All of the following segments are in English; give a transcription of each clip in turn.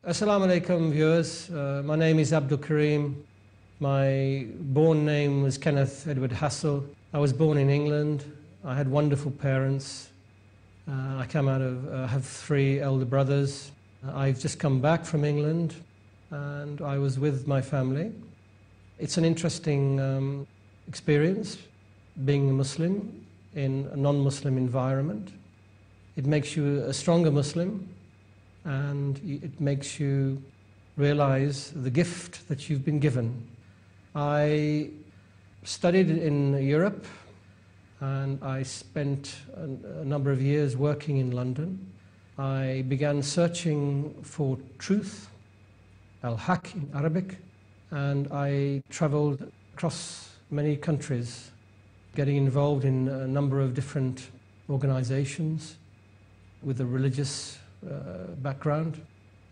Assalamu alaikum viewers, my name is Abdul Kareem. My born name was Kenneth Edward Hassel. I was born in England. I had wonderful parents. I have three elder brothers. I've just come back from England and I was with my family. It's an interesting experience being a Muslim in a non-Muslim environment. It makes you a stronger Muslim, and it makes you realize the gift that you've been given. I studied in Europe, and I spent a number of years working in London. I began searching for truth, al-haq in Arabic, and I traveled across many countries, getting involved in a number of different organizations with a religious background,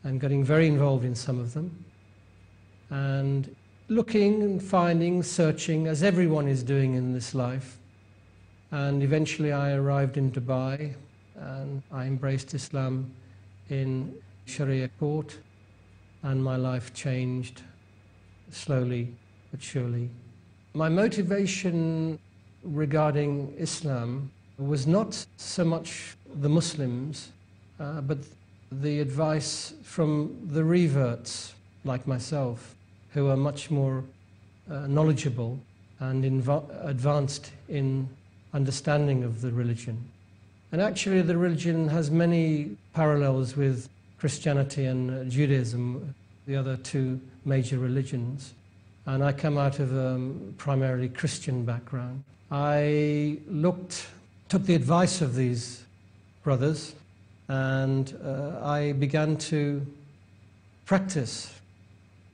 and getting very involved in some of them, and looking and finding, searching, as everyone is doing in this life. And eventually I arrived in Dubai and I embraced Islam in Sharia court, and my life changed slowly but surely. My motivation regarding Islam was not so much the Muslims, but the advice from the reverts like myself, who are much more knowledgeable and advanced in understanding of the religion. And actually the religion has many parallels with Christianity and Judaism, the other two major religions. And I come out of a primarily Christian background. I took the advice of these brothers, and I began to practice,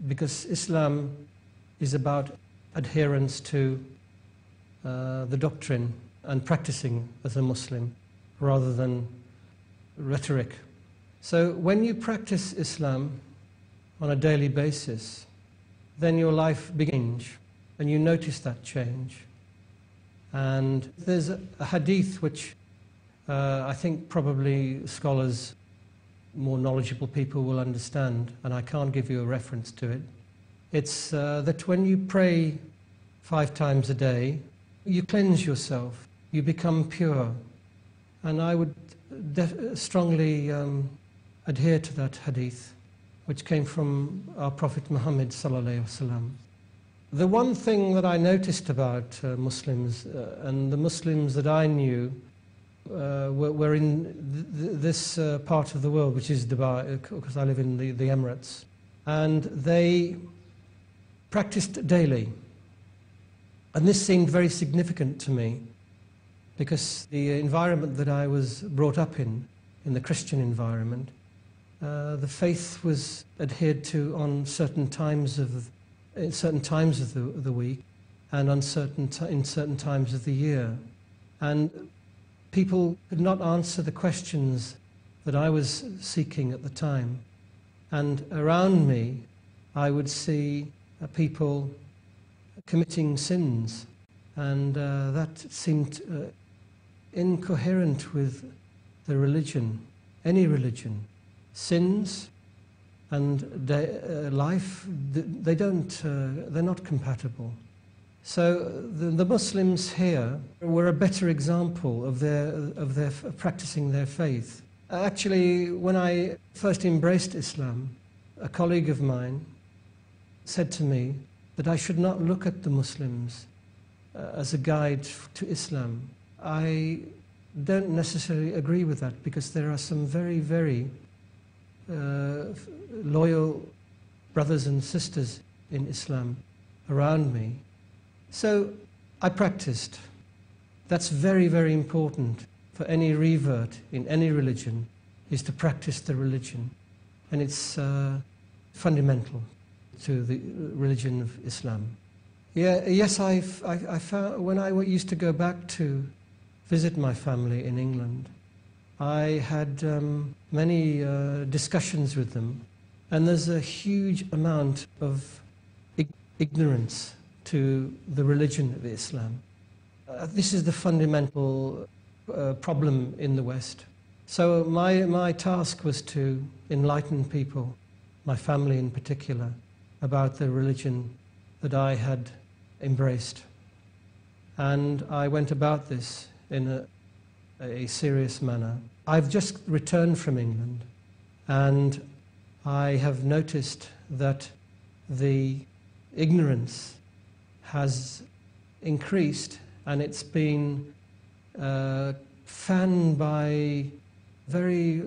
because Islam is about adherence to the doctrine and practicing as a Muslim rather than rhetoric. So when you practice Islam on a daily basis, then your life begins and you notice that change. And there's a hadith which I think probably scholars, more knowledgeable people will understand, and I can't give you a reference to it. It's that when you pray 5 times a day, you cleanse yourself, you become pure. And I would strongly adhere to that hadith, which came from our Prophet Muhammad sallallahu alaihi wasallam. The one thing that I noticed about Muslims, and the Muslims that I knew, were in this part of the world, which is Dubai, because I live in the Emirates, and they practiced daily. And this seemed very significant to me, because the environment that I was brought up in the Christian environment, the faith was adhered to on certain times of the week, and in certain times of the year. And people could not answer the questions that I was seeking at the time. And around me, I would see people committing sins, and that seemed incoherent with the religion, any religion. Sins and life, they're not compatible. So the Muslims here were a better example of their practicing their faith. Actually, when I first embraced Islam, a colleague of mine said to me that I should not look at the Muslims as a guide to Islam. I don't necessarily agree with that, because there are some very, very loyal brothers and sisters in Islam around me. So I practiced. That's very, very important for any revert in any religion, is to practice the religion. And it's fundamental to the religion of Islam. Yes, I found, when I used to go back to visit my family in England, I had many discussions with them, and there's a huge amount of ignorance to the religion of Islam. This is the fundamental problem in the West. So my task was to enlighten people my family in particular, about the religion that I had embraced. And I went about this in a serious manner. I've just returned from England, and I have noticed that the ignorance has increased, and it's been fanned by very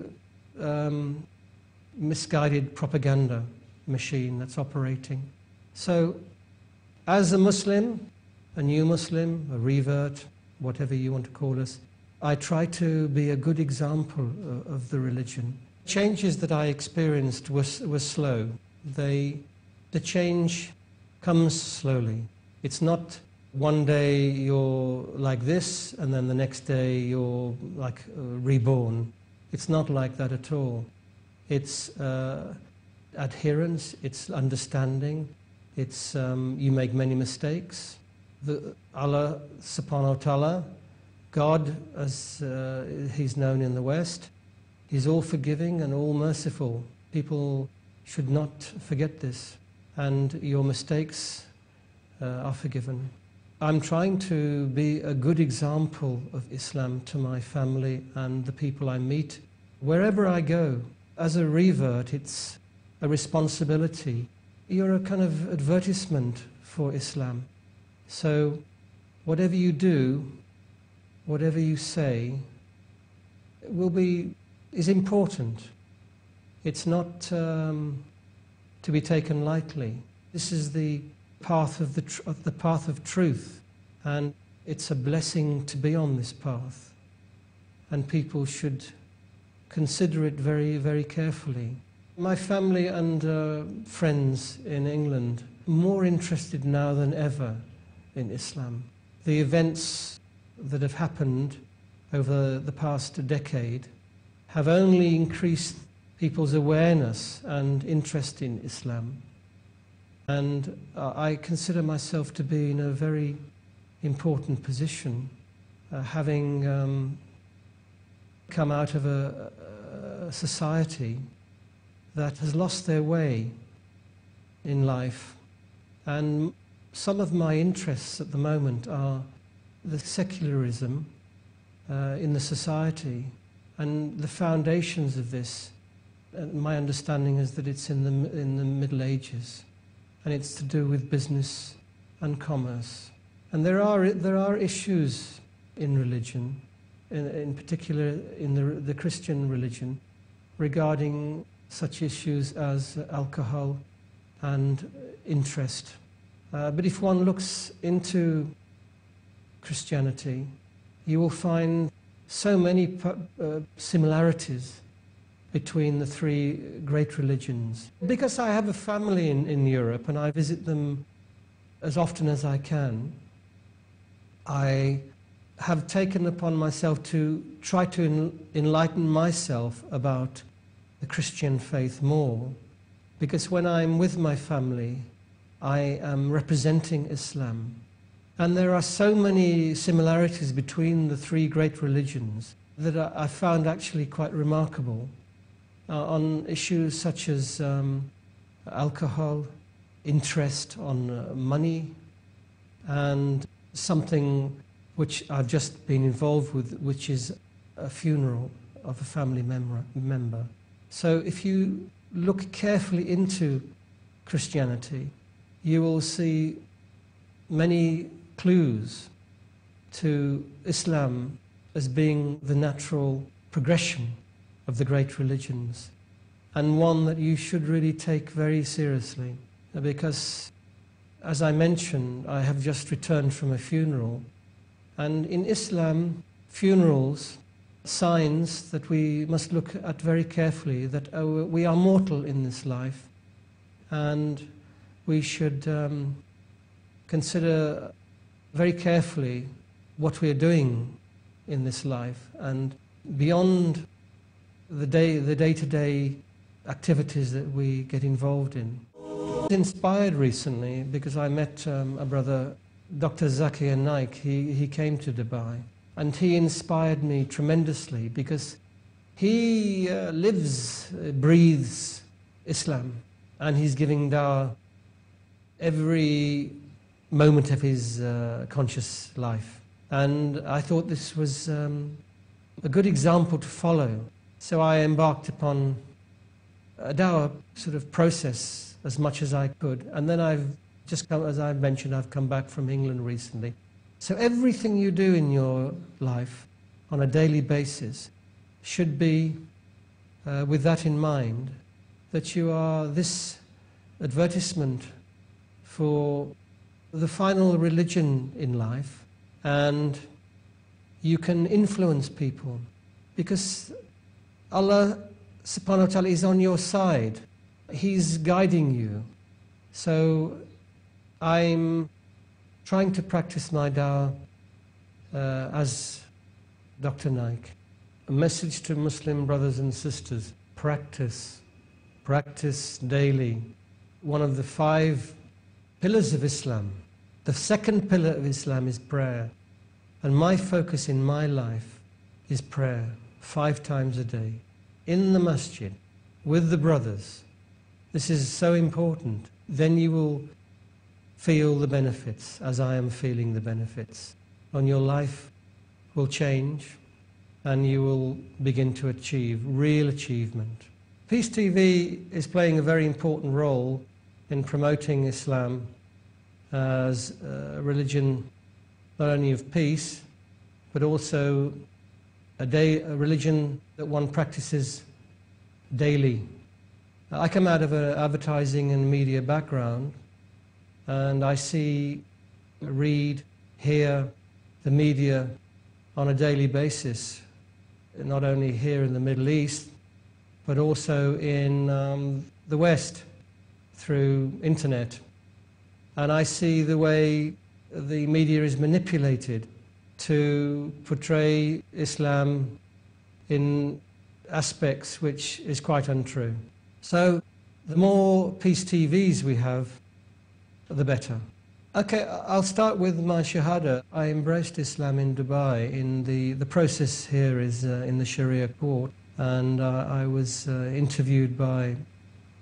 misguided propaganda machine that's operating. So, as a Muslim, a new Muslim, a revert, whatever you want to call us, I try to be a good example of the religion. Changes that I experienced were slow. The change comes slowly. It's not one day you're like this and then the next day you're like reborn. It's not like that at all. It's adherence, it's understanding, it's you make many mistakes. Allah subhanahu wa ta'ala, God as he's known in the West, he's all forgiving and all merciful. People should not forget this, and your mistakes are forgiven. I'm trying to be a good example of Islam to my family and the people I meet. Wherever I go, as a revert, it's a responsibility. You're a kind of advertisement for Islam. So whatever you do, whatever you say, is important. It's not to be taken lightly. This is the path of the path of truth, and it's a blessing to be on this path. And people should consider it very, very carefully. My family and friends in England are more interested now than ever in Islam. The events that have happened over the past decade have only increased people's awareness and interest in Islam. And I consider myself to be in a very important position, having come out of a society that has lost their way in life. And some of my interests at the moment are the secularism in the society, and the foundations of this. My understanding is that it's in the Middle Ages, and it's to do with business and commerce. And there are issues in religion, in particular in the Christian religion, regarding such issues as alcohol and interest. But if one looks into Christianity, you will find so many similarities between the three great religions. Because I have a family in Europe and I visit them as often as I can, I have taken upon myself to try to enlighten myself about the Christian faith more. Because when I'm with my family, I am representing Islam. And there are so many similarities between the three great religions that I found actually quite remarkable. On issues such as alcohol, interest on money, and something which I've just been involved with, which is a funeral of a family member. So if you look carefully into Christianity, you will see many clues to Islam as being the natural progression of the great religions, and one that you should really take very seriously. Because, as I mentioned, I have just returned from a funeral, and in Islam, funerals, signs that we must look at very carefully, that we are mortal in this life, and we should consider very carefully what we are doing in this life, and beyond the day-to-day activities that we get involved in. I was inspired recently because I met a brother, Dr. Zakir Naik. He came to Dubai, and he inspired me tremendously because he lives, breathes Islam. and he's giving dawah every moment of his conscious life. And I thought this was a good example to follow. So I embarked upon a dawah sort of process as much as I could. And then I've just come, as I mentioned, I've come back from England recently. So everything you do in your life on a daily basis should be with that in mind, that you are this advertisement for the final religion in life, and you can influence people because Allah subhanahu wa ta'ala is on your side. He's guiding you. So I'm trying to practice my dawah as Dr. Naik. A message to Muslim brothers and sisters: practice daily. One of the 5 pillars of Islam. The second pillar of Islam is prayer. And my focus in my life is prayer 5 times a day, in the masjid, with the brothers. This is so important. Then you will feel the benefits, as I am feeling the benefits. And your life will change, and you will begin to achieve real achievement. Peace TV is playing a very important role in promoting Islam as a religion not only of peace, but also a religion that one practices daily. I come out of an advertising and media background, and I read, hear the media on a daily basis, not only here in the Middle East, but also in the West through internet. And I see the way the media is manipulated to portray Islam in aspects which is quite untrue. So the more peace TVs we have, the better. Okay, I'll start with my Shahada. I embraced Islam in Dubai. The process here is in the Sharia court, and I was interviewed by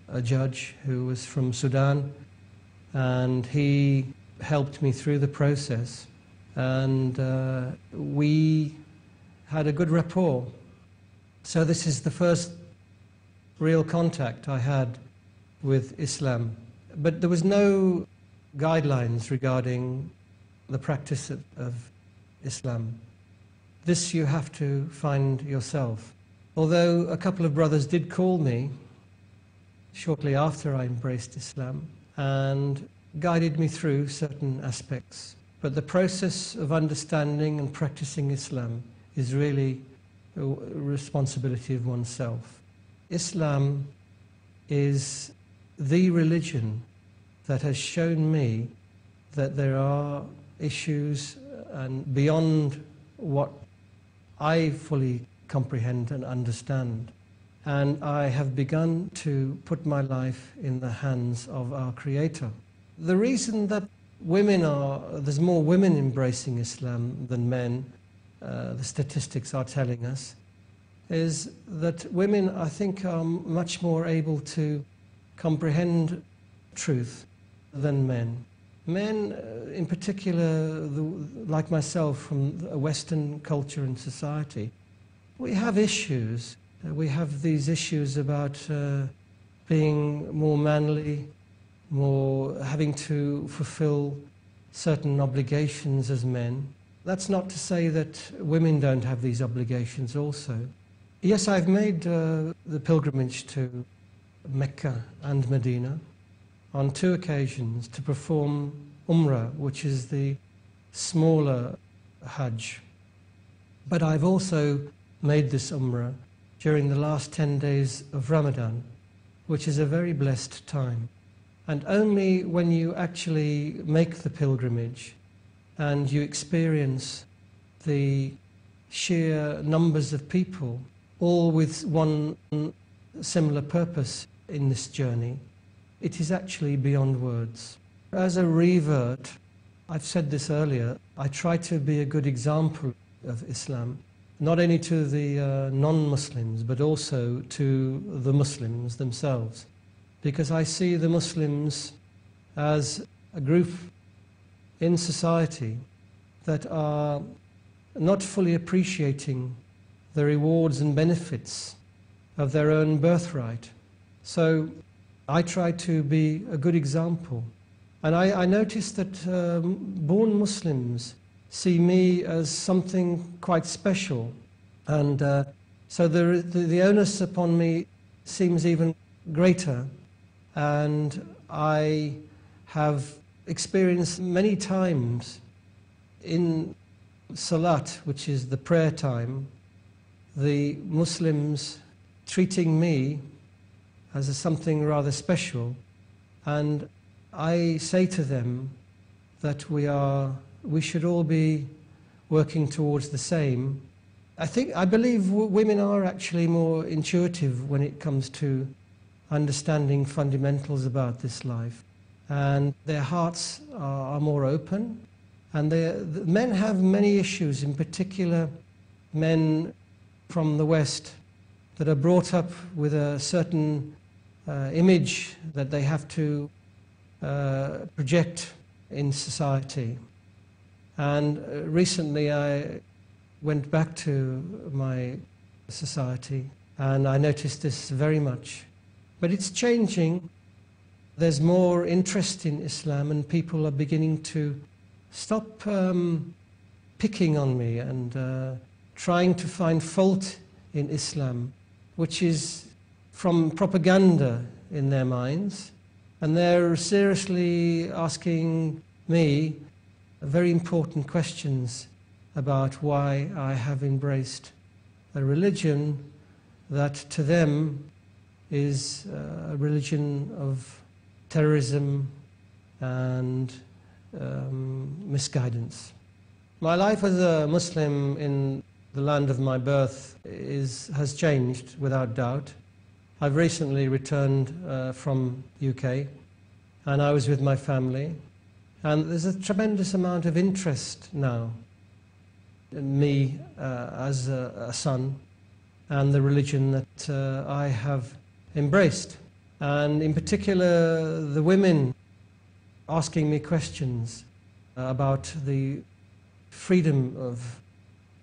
a judge who was from Sudan, and he helped me through the process, and we had a good rapport. So this is the first real contact I had with Islam. But there was no guidelines regarding the practice of Islam. This you have to find yourself. Although a couple of brothers did call me shortly after I embraced Islam and guided me through certain aspects. But the process of understanding and practicing Islam is really a responsibility of oneself. Islam is the religion that has shown me that there are issues and beyond what I fully comprehend and understand. And I have begun to put my life in the hands of our Creator. The reason that there's more women embracing Islam than men, the statistics are telling us, is that women, I think, are much more able to comprehend truth than men. Men, in particular, like myself, from a Western culture and society, we have issues. We have these issues about being more manly, more having to fulfill certain obligations as men. That's not to say that women don't have these obligations also. Yes, I've made the pilgrimage to Mecca and Medina on 2 occasions to perform Umrah, which is the smaller Hajj. But I've also made this Umrah during the last 10 days of Ramadan, which is a very blessed time. And only when you actually make the pilgrimage and you experience the sheer numbers of people, all with one similar purpose in this journey, it is actually beyond words. As a revert, I've said this earlier, I try to be a good example of Islam, not only to the non-Muslims, but also to the Muslims themselves. because I see the Muslims as a group in society that are not fully appreciating the rewards and benefits of their own birthright. So I try to be a good example. And I noticed that born Muslims see me as something quite special. And so the onus upon me seems even greater. And I have experienced many times in Salat, which is the prayer time, the Muslims treating me as something rather special. And I say to them that we should all be working towards the same. I believe women are actually more intuitive when it comes to understanding fundamentals about this life. And their hearts are more open. And the men have many issues, in particular men from the West that are brought up with a certain image that they have to project in society. And recently I went back to my society and I noticed this very much. But it's changing. There's more interest in Islam and people are beginning to stop picking on me and trying to find fault in Islam, which is from propaganda in their minds. And they're seriously asking me very important questions about why I have embraced a religion that to them is a religion of terrorism and misguidance. My life as a Muslim in the land of my birth has changed without doubt. I've recently returned from UK and I was with my family, and there's a tremendous amount of interest now in me as a son and the religion that I have embraced. And in particular, the women asking me questions about the freedom of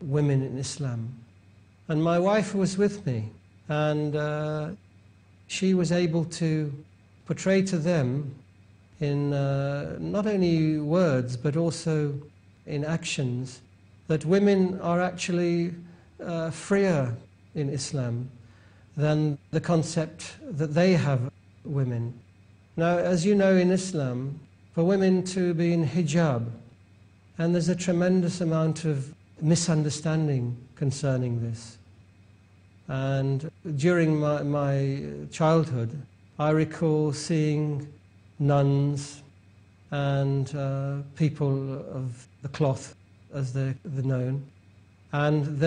women in Islam. And my wife was with me, and she was able to portray to them in not only words but also in actions that women are actually freer in Islam than the concept that they have of women. Now, as you know, in Islam, for women to be in hijab, and there's a tremendous amount of misunderstanding concerning this. And during my childhood, I recall seeing nuns and people of the cloth, as they're known, and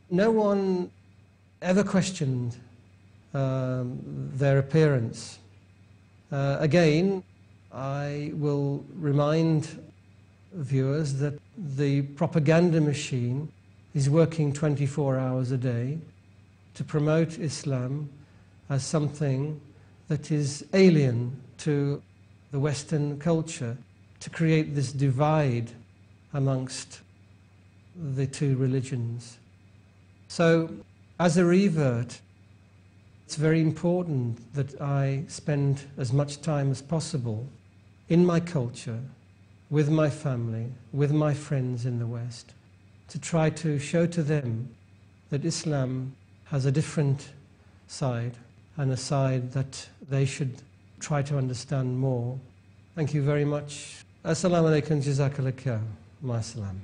no one ever questioned their appearance. Again, I will remind viewers that the propaganda machine is working 24 hours a day to promote Islam as something that is alien to the Western culture, to create this divide amongst the two religions. So, as a revert, it's very important that I spend as much time as possible in my culture, with my family, with my friends in the West, to try to show to them that Islam has a different side, and a side that they should try to understand more. Thank you very much. Assalamu alaikum, jazakallah khair. Ma salam.